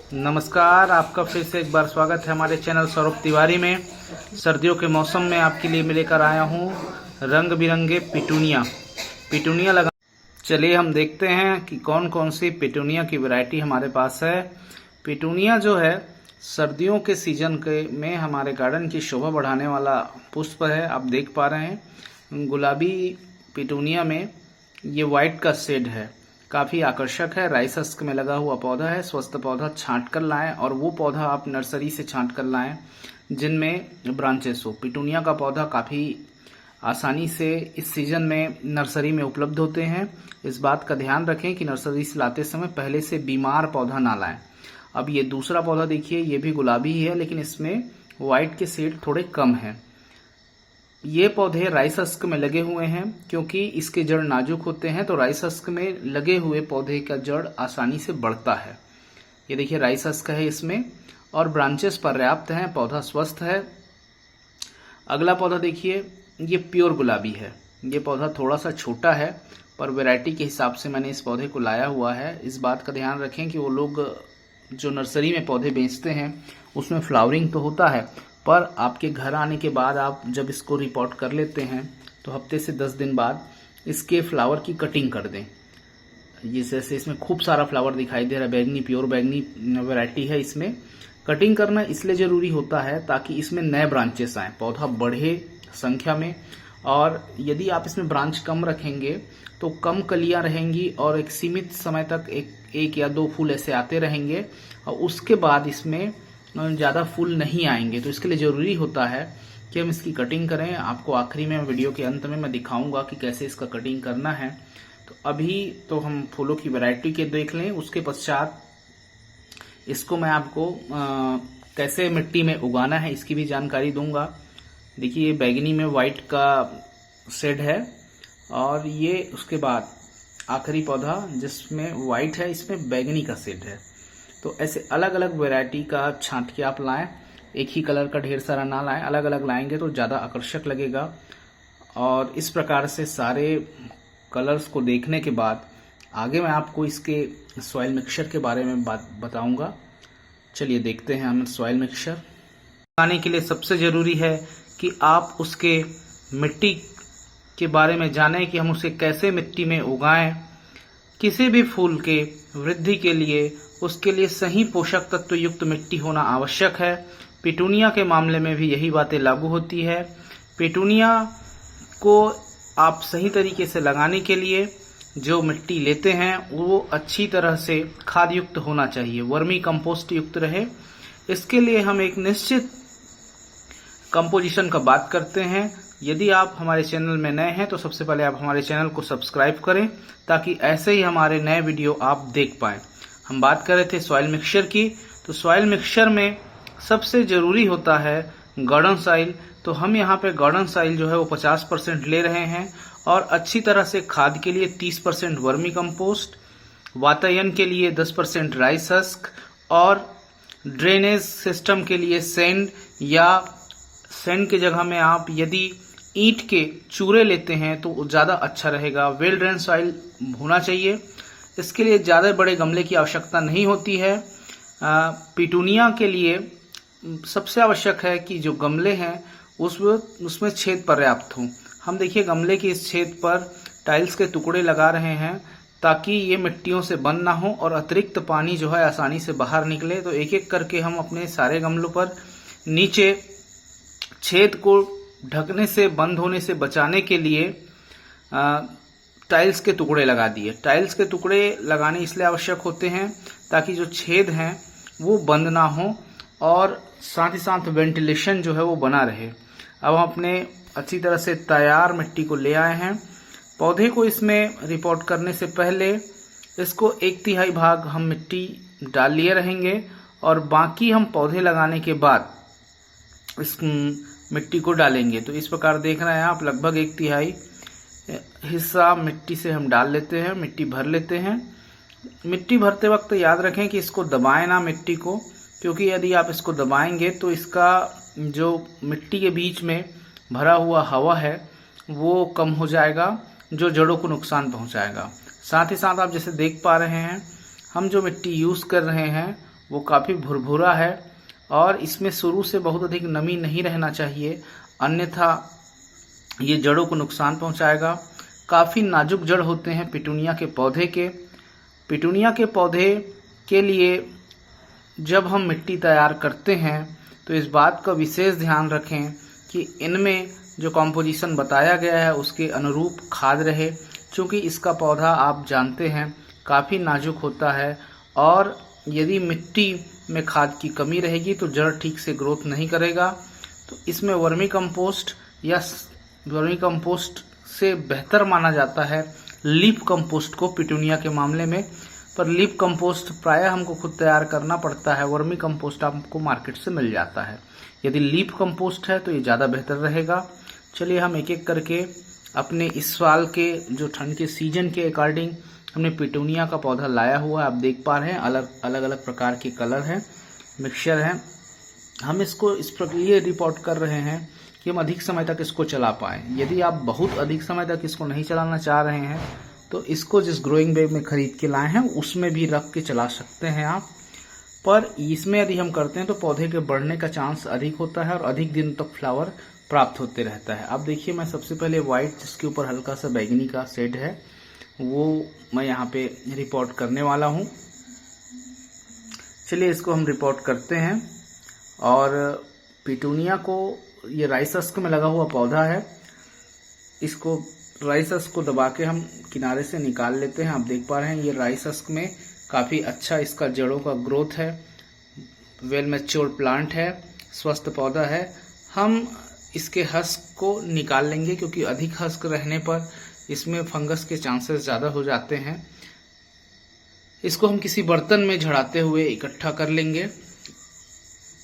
नमस्कार, आपका फिर से एक बार स्वागत है हमारे चैनल सौरभ तिवारी में। सर्दियों के मौसम में आपके लिए मैं लेकर आया हूँ रंग बिरंगे पिटूनिया लगा। चलिए हम देखते हैं कि कौन कौन सी पिटूनिया की वैरायटी हमारे पास है। पिटूनिया जो है सर्दियों के सीजन के में हमारे गार्डन की शोभा बढ़ाने वाला पुष्प है। आप देख पा रहे हैं गुलाबी पिटूनिया में ये वाइट का शेड है, काफी आकर्षक है। राइस हस्क में लगा हुआ पौधा है। स्वस्थ पौधा छांट कर लाएं और वो पौधा आप नर्सरी से छांट कर लाएं जिनमें ब्रांचेस हो। पिटूनिया का पौधा काफी आसानी से इस सीजन में नर्सरी में उपलब्ध होते हैं। इस बात का ध्यान रखें कि नर्सरी से लाते समय पहले से बीमार पौधा ना लाएं। अब ये दूसरा पौधा देखिए, ये भी गुलाबी ही है लेकिन इसमें व्हाइट के शेड थोड़े कम हैं। ये पौधे राइस हस्क में लगे हुए हैं क्योंकि इसके जड़ नाजुक होते हैं, तो राइस हस्क में लगे हुए पौधे का जड़ आसानी से बढ़ता है। ये देखिए राइस हस्क है इसमें और ब्रांचेस पर्याप्त हैं, पौधा स्वस्थ है। अगला पौधा देखिए, ये प्योर गुलाबी है। ये पौधा थोड़ा सा छोटा है पर वैरायटी के हिसाब से मैंने इस पौधे को लाया हुआ है। इस बात का ध्यान रखें कि वो लोग जो नर्सरी में पौधे बेचते हैं उसमें फ्लावरिंग तो होता है, पर आपके घर आने के बाद आप जब इसको रिपोर्ट कर लेते हैं तो हफ्ते से 10 दिन बाद इसके फ्लावर की कटिंग कर दें। जैसे इसमें खूब सारा फ्लावर दिखाई दे रहा है, बैगनी प्योर बैगनी वैरायटी है। इसमें कटिंग करना इसलिए जरूरी होता है ताकि इसमें नए ब्रांचेस आए, पौधा बढ़े संख्या में। और यदि आप इसमें ब्रांच कम रखेंगे तो कम कलियां रहेंगी और एक सीमित समय तक एक या दो फूल ऐसे आते रहेंगे और उसके बाद इसमें ज़्यादा फूल नहीं आएंगे। तो इसके लिए ज़रूरी होता है कि हम इसकी कटिंग करें। आपको आखिरी में वीडियो के अंत में मैं दिखाऊंगा कि कैसे इसका कटिंग करना है। तो अभी तो हम फूलों की वैरायटी के देख लें, उसके पश्चात इसको मैं आपको कैसे मिट्टी में उगाना है इसकी भी जानकारी दूंगा। देखिए ये बैगनी में वाइट का शेड है और ये उसके बाद आखिरी पौधा जिसमें वाइट है, इसमें बैगनी का शेड है। तो ऐसे अलग अलग वैरायटी का छांट के आप लाएं, एक ही कलर का ढेर सारा ना लाएं, अलग अलग लाएंगे तो ज़्यादा आकर्षक लगेगा। और इस प्रकार से सारे कलर्स को देखने के बाद आगे मैं आपको इसके सॉइल मिक्सचर के बारे में बात बताऊंगा। चलिए देखते हैं हम सॉइल मिक्सचर बनाने के लिए। सबसे ज़रूरी है कि आप उसके मिट्टी के बारे में जानें कि हम उसे कैसे मिट्टी में उगाएं। किसी भी फूल के वृद्धि के लिए उसके लिए सही पोषक तत्व युक्त मिट्टी होना आवश्यक है। पिटूनिया के मामले में भी यही बातें लागू होती है। पिटूनिया को आप सही तरीके से लगाने के लिए जो मिट्टी लेते हैं वो अच्छी तरह से खाद युक्त होना चाहिए, वर्मी कंपोस्ट युक्त रहे। इसके लिए हम एक निश्चित कंपोजिशन का बात करते हैं। यदि आप हमारे चैनल में नए हैं तो सबसे पहले आप हमारे चैनल को सब्सक्राइब करें ताकि ऐसे ही हमारे नए वीडियो आप देख पाएं। हम बात कर रहे थे सॉइल मिक्सचर की, तो सॉइल मिक्सचर में सबसे जरूरी होता है गार्डन सॉइल। तो हम यहाँ पे गार्डन सॉइल जो है वो 50% ले रहे हैं और अच्छी तरह से खाद के लिए 30% वर्मी कंपोस्ट, वातायन के लिए 10% राइस हस्क और ड्रेनेज सिस्टम के लिए सैंड, या सैंड की जगह में आप यदि ईंट के चूरे लेते हैं तो ज़्यादा अच्छा रहेगा। वेल ड्रेन सॉइल होना चाहिए। इसके लिए ज़्यादा बड़े गमले की आवश्यकता नहीं होती है। पिटूनिया के लिए सबसे आवश्यक है कि जो गमले हैं उसमें छेद पर्याप्त हो। हम देखिए गमले के इस छेद पर टाइल्स के टुकड़े लगा रहे हैं ताकि ये मिट्टियों से बंद ना हो और अतिरिक्त पानी जो है आसानी से बाहर निकले। तो एक एक करके हम अपने सारे गमलों पर नीचे छेद को ढकने से, बंद होने से बचाने के लिए टाइल्स के टुकड़े लगा दिए। टाइल्स के टुकड़े लगाने इसलिए आवश्यक होते हैं ताकि जो छेद हैं वो बंद ना हो और साथ ही साथ वेंटिलेशन जो है वो बना रहे। अब हम अपने अच्छी तरह से तैयार मिट्टी को ले आए हैं। पौधे को इसमें रिपोर्ट करने से पहले इसको 1/3 भाग हम मिट्टी डाल लिए रहेंगे और बाकी हम पौधे लगाने के बाद इस मिट्टी को डालेंगे। तो इस प्रकार देख रहे हैं आप, लगभग 1/3 हिस्सा मिट्टी से हम डाल लेते हैं, मिट्टी भर लेते हैं। मिट्टी भरते वक्त याद रखें कि इसको दबाएं ना मिट्टी को, क्योंकि यदि आप इसको दबाएंगे तो इसका जो मिट्टी के बीच में भरा हुआ हवा है वो कम हो जाएगा, जो जड़ों को नुकसान पहुंचाएगा। साथ ही साथ आप जैसे देख पा रहे हैं हम जो मिट्टी यूज कर रहे हैं वो काफ़ी भुरभुरा है और इसमें शुरू से बहुत अधिक नमी नहीं रहना चाहिए, अन्यथा ये जड़ों को नुकसान पहुंचाएगा। काफ़ी नाजुक जड़ होते हैं पिटूनिया के पौधे के। पिटूनिया के पौधे के लिए जब हम मिट्टी तैयार करते हैं तो इस बात का विशेष ध्यान रखें कि इनमें जो कॉम्पोजिशन बताया गया है उसके अनुरूप खाद रहे, क्योंकि इसका पौधा आप जानते हैं काफ़ी नाजुक होता है और यदि मिट्टी में खाद की कमी रहेगी तो जड़ ठीक से ग्रोथ नहीं करेगा। तो इसमें वर्मी कंपोस्ट या वर्मी कंपोस्ट से बेहतर माना जाता है लीफ कंपोस्ट को पिटूनिया के मामले में, पर लीफ कंपोस्ट प्रायः हमको खुद तैयार करना पड़ता है। वर्मी कंपोस्ट आपको मार्केट से मिल जाता है। यदि लीफ कंपोस्ट है तो ये ज़्यादा बेहतर रहेगा। चलिए हम एक एक करके अपने इस साल के जो ठंड के सीजन के अकॉर्डिंग हमने पिटूनिया का पौधा लाया हुआ है, आप देख पा रहे हैं अलग अलग प्रकार के कलर हैं, मिक्सचर हैं। हम इसको इस लिए रिपोर्ट कर रहे हैं कि हम अधिक समय तक इसको चला पाएँ। यदि आप बहुत अधिक समय तक इसको नहीं चलाना चाह रहे हैं तो इसको जिस ग्रोइंग बैग में खरीद के लाए हैं उसमें भी रख के चला सकते हैं आप, पर इसमें यदि हम करते हैं तो पौधे के बढ़ने का चांस अधिक होता है और अधिक दिन तक फ्लावर प्राप्त होते रहता है। अब देखिए, मैं सबसे पहले वाइट जिसके ऊपर हल्का सा बैगनी का शेड है वो मैं यहाँ पे रिपोर्ट करने वाला हूँ। चलिए इसको हम रिपोर्ट करते हैं। और पिटूनिया को, ये राइस हस्क में लगा हुआ पौधा है, इसको राइस हस्क को दबा के हम किनारे से निकाल लेते हैं। आप देख पा रहे हैं ये राइस हस्क में काफ़ी अच्छा इसका जड़ों का ग्रोथ है, वेल मैच्योर प्लांट है, स्वस्थ पौधा है। हम इसके हस्क को निकाल लेंगे क्योंकि अधिक हस्क रहने पर इसमें फंगस के चांसेस ज़्यादा हो जाते हैं। इसको हम किसी बर्तन में झड़ाते हुए इकट्ठा कर लेंगे,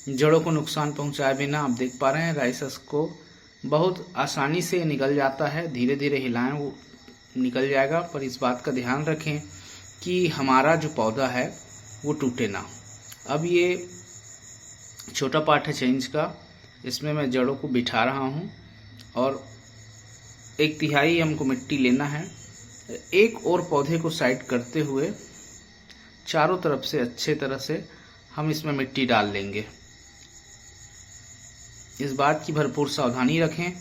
जड़ों को नुकसान पहुंचाए बिना। आप देख पा रहे हैं राइस हस्क को बहुत आसानी से निकल जाता है, धीरे धीरे हिलाएं वो निकल जाएगा, पर इस बात का ध्यान रखें कि हमारा जो पौधा है वो टूटे ना। अब ये छोटा पार्ट है चेंज का, इसमें मैं जड़ों को बिठा रहा हूँ और 1/3 हमको मिट्टी लेना है। एक और पौधे को साइड करते हुए चारों तरफ से अच्छे तरह से हम इसमें मिट्टी डाल लेंगे। इस बात की भरपूर सावधानी रखें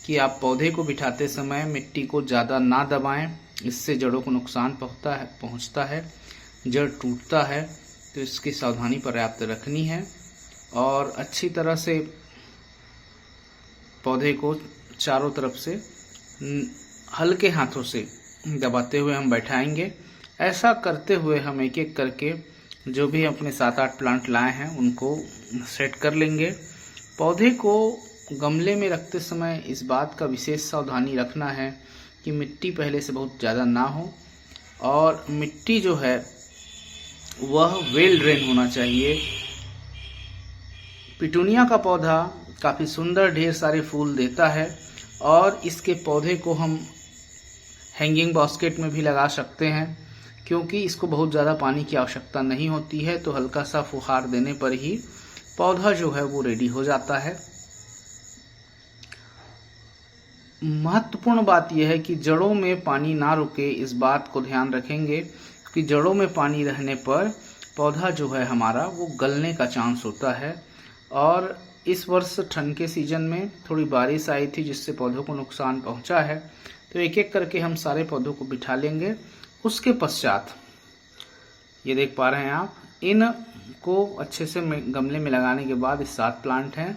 कि आप पौधे को बिठाते समय मिट्टी को ज़्यादा ना दबाएं, इससे जड़ों को नुकसान पहुंचता है, जड़ टूटता है। तो इसकी सावधानी पर्याप्त रखनी है और अच्छी तरह से पौधे को चारों तरफ से हल्के हाथों से दबाते हुए हम बैठाएंगे। ऐसा करते हुए हम एक एक करके जो भी अपने 7-8 प्लांट लाए हैं उनको सेट कर लेंगे। पौधे को गमले में रखते समय इस बात का विशेष सावधानी रखना है कि मिट्टी पहले से बहुत ज़्यादा ना हो और मिट्टी जो है वह वेल ड्रेन होना चाहिए। पिटूनिया का पौधा काफ़ी सुंदर ढेर सारे फूल देता है और इसके पौधे को हम हैंगिंग बास्केट में भी लगा सकते हैं क्योंकि इसको बहुत ज़्यादा पानी की आवश्यकता नहीं होती है। तो हल्का सा फुहार देने पर ही पौधा जो है वो रेडी हो जाता है। महत्वपूर्ण बात यह है कि जड़ों में पानी ना रुके, इस बात को ध्यान रखेंगे कि जड़ों में पानी रहने पर पौधा जो है हमारा वो गलने का चांस होता है। और इस वर्ष ठंड के सीजन में थोड़ी बारिश आई थी जिससे पौधों को नुकसान पहुंचा है। तो एक एक करके हम सारे पौधों को बिठा लेंगे। उसके पश्चात ये देख पा रहे हैं आप, इन को अच्छे से गमले में लगाने के बाद 7 प्लांट हैं,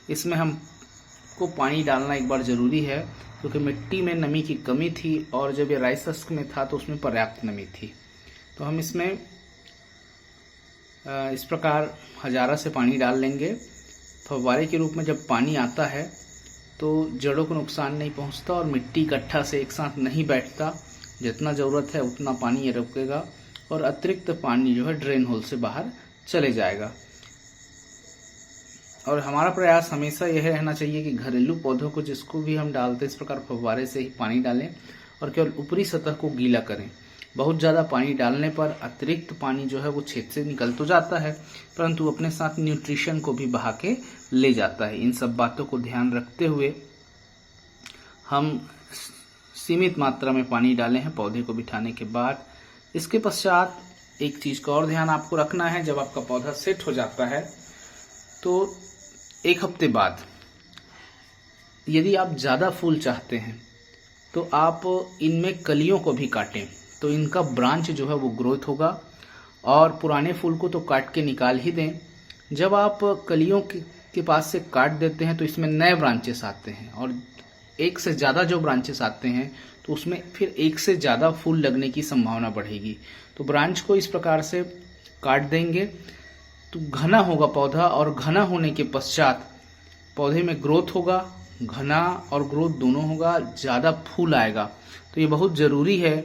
इसमें हमको पानी डालना एक बार ज़रूरी है क्योंकि मिट्टी में नमी की कमी थी और जब ये राइस हस्क में था तो उसमें पर्याप्त नमी थी। तो हम इसमें इस प्रकार हजारा से पानी डाल लेंगे। फव्वारे के रूप में जब पानी आता है तो जड़ों को नुकसान नहीं पहुंचता और मिट्टी इकट्ठा से एक साथ नहीं बैठता, जितना ज़रूरत है उतना पानी ये रोकेगा और अतिरिक्त पानी जो है ड्रेन होल से बाहर चले जाएगा। और हमारा प्रयास हमेशा यह रहना चाहिए कि घरेलू पौधों को जिसको भी हम डालते इस प्रकार फव्वारे से ही पानी डालें और केवल ऊपरी सतह को गीला करें। बहुत ज़्यादा पानी डालने पर अतिरिक्त पानी जो है वो छेद से निकल तो जाता है परंतु अपने साथ न्यूट्रिशन को भी बहा के ले जाता है। इन सब बातों को ध्यान रखते हुए हम सीमित मात्रा में पानी डाले हैं पौधे को बिठाने के बाद। इसके पश्चात एक चीज़ का और ध्यान आपको रखना है, जब आपका पौधा सेट हो जाता है तो 1 हफ्ते बाद यदि आप ज़्यादा फूल चाहते हैं तो आप इनमें कलियों को भी काटें, तो इनका ब्रांच जो है वो ग्रोथ होगा। और पुराने फूल को तो काट के निकाल ही दें। जब आप कलियों के पास से काट देते हैं तो इसमें नए ब्रांचेस आते हैं, और एक से ज़्यादा जो ब्रांचेस आते हैं तो उसमें फिर एक से ज़्यादा फूल लगने की संभावना बढ़ेगी। तो ब्रांच को इस प्रकार से काट देंगे तो घना होगा पौधा, और घना होने के पश्चात पौधे में ग्रोथ होगा, घना और ग्रोथ दोनों होगा, ज़्यादा फूल आएगा। तो ये बहुत ज़रूरी है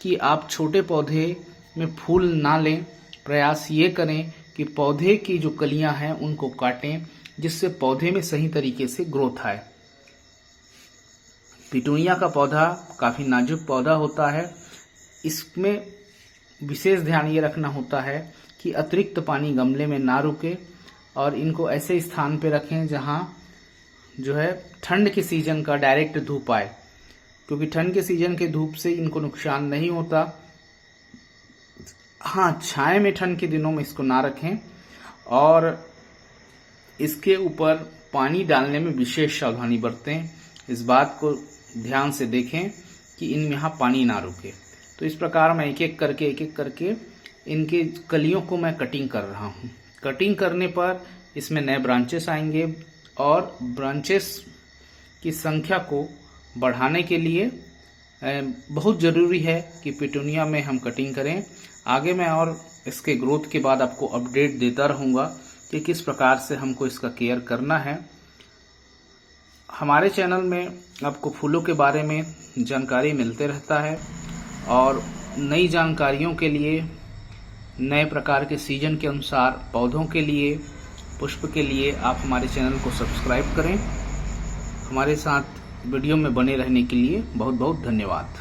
कि आप छोटे पौधे में फूल ना लें। प्रयास ये करें कि पौधे की जो कलियां हैं उनको काटें, जिससे पौधे में सही तरीके से ग्रोथ आए। पिटूनिया का पौधा काफ़ी नाजुक पौधा होता है। इसमें विशेष ध्यान ये रखना होता है कि अतिरिक्त पानी गमले में ना रुके, और इनको ऐसे स्थान पे रखें जहाँ जो है ठंड के सीजन का डायरेक्ट धूप आए, क्योंकि ठंड के सीजन के धूप से इनको नुकसान नहीं होता। हाँ, छाए में ठंड के दिनों में इसको ना रखें, और इसके ऊपर पानी डालने में विशेष सावधानी बरतें। इस बात को ध्यान से देखें कि इनमें यहाँ पानी ना रुके। तो इस प्रकार मैं एक एक करके इनके कलियों को मैं कटिंग कर रहा हूँ। कटिंग करने पर इसमें नए ब्रांचेस आएंगे, और ब्रांचेस की संख्या को बढ़ाने के लिए बहुत ज़रूरी है कि पिटूनिया में हम कटिंग करें। आगे मैं और इसके ग्रोथ के बाद आपको अपडेट देता रहूँगा कि किस प्रकार से हमको इसका केयर करना है। हमारे चैनल में आपको फूलों के बारे में जानकारी मिलते रहता है, और नई जानकारियों के लिए, नए प्रकार के सीजन के अनुसार पौधों के लिए, पुष्प के लिए आप हमारे चैनल को सब्सक्राइब करें। हमारे साथ वीडियो में बने रहने के लिए बहुत बहुत धन्यवाद।